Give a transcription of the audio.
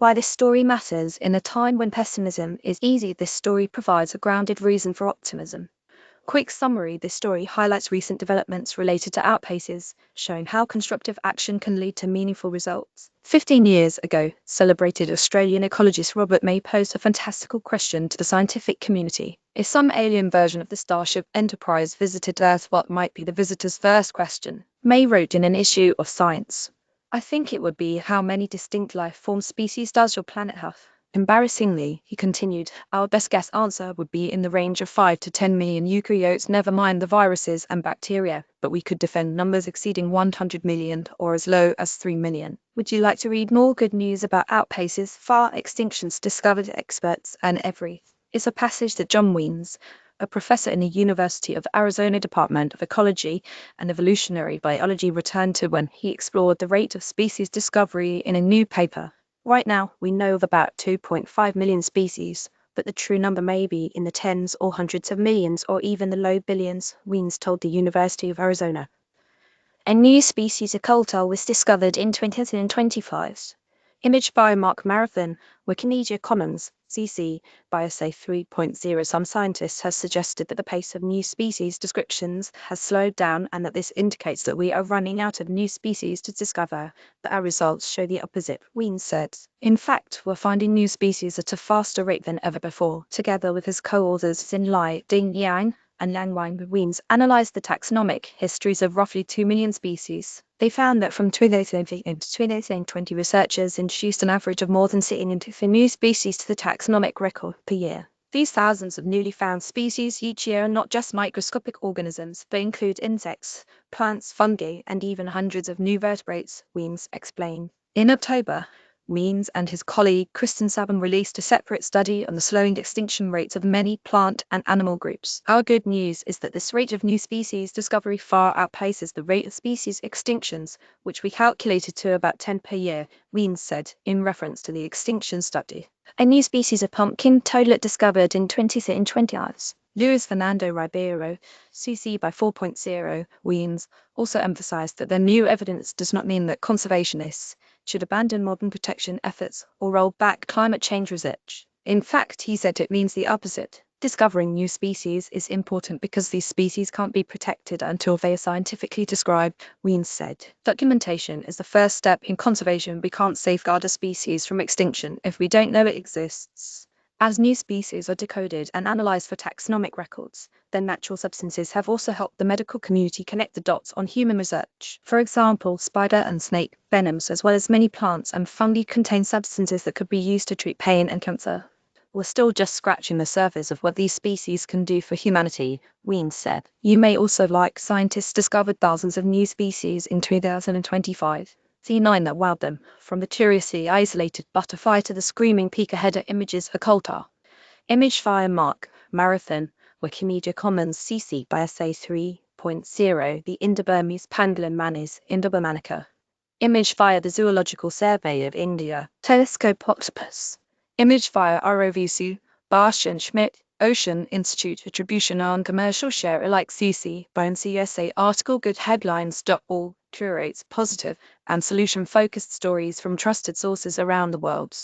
Why this story matters. In a time when pessimism is easy, this story provides a grounded reason for optimism. Quick summary: this story highlights recent developments related to outpaces, showing how constructive action can lead to meaningful results. 15 years ago, celebrated Australian ecologist Robert May posed a fantastical question to the scientific community. If some alien version of the Starship Enterprise visited Earth, what might be the visitor's first question? May wrote in an issue of Science, "I think it would be, how many distinct life form species does your planet have?" Embarrassingly, he continued, "our best guess answer would be in the range of 5 to 10 million eukaryotes, never mind the viruses and bacteria, but we could defend numbers exceeding 100 million or as low as 3 million. Would you like to read more good news about outpaces, far extinctions discovered experts and every? It's a passage that John Weens, a professor in the University of Arizona Department of Ecology and Evolutionary Biology, returned to when he explored the rate of species discovery in a new paper. Right now, we know of about 2.5 million species, but the true number may be in the tens or hundreds of millions or even the low billions, Weens told the University of Arizona. A new species of coal was discovered in 2025. Image by Mark Marathon, Wikimedia Commons, CC, BioSafe 3.0. Some scientists have suggested that the pace of new species descriptions has slowed down and that this indicates that we are running out of new species to discover, but our results show the opposite, Weens said. In fact, we're finding new species at a faster rate than ever before. Together with his co-authors Xin Lai, Ding Yang, and Lang Wang, Weens analyzed the taxonomic histories of roughly 2 million species. They found that from 2018 to 2020, researchers introduced an average of more than 6 new species to the taxonomic record per year. These thousands of newly found species each year are not just microscopic organisms, but include insects, plants, fungi, and even hundreds of new vertebrates, Weens explained. In October, Weens and his colleague Kristen Sabin released a separate study on the slowing extinction rates of many plant and animal groups. Our good news is that this rate of new species discovery far outpaces the rate of species extinctions, which we calculated to about 10 per year, Weens said, in reference to the extinction study. A new species of pumpkin toadlet discovered in 2020 hours. Luis Fernando Ribeiro, CC by 4.0, Weens, also emphasized that the new evidence does not mean that conservationists should abandon modern protection efforts or roll back climate change research. In fact, he said it means the opposite. Discovering new species is important because these species can't be protected until they are scientifically described, Weens said. Documentation is the first step in conservation. We can't safeguard a species from extinction if we don't know it exists. As new species are decoded and analyzed for taxonomic records, their natural substances have also helped the medical community connect the dots on human research. For example, spider and snake venoms, as well as many plants and fungi, contain substances that could be used to treat pain and cancer. We're still just scratching the surface of what these species can do for humanity, Weens said. You may also like scientists discovered thousands of new species in 2025. C9 that wowed them, from the curiously isolated butterfly to the screaming pika images occulta. Image via Mark Marathon, Wikimedia Commons, CC by SA 3.0, the Indo-Burmese pangolin Manis indobermanica. Image via the Zoological Survey of India, telescope octopus. Image via ROVC, Barsh and Schmidt, Ocean Institute Attribution on Commercial Share Alike, CC by CSA article. Goodheadlines.org curates positive and solution-focused stories from trusted sources around the world.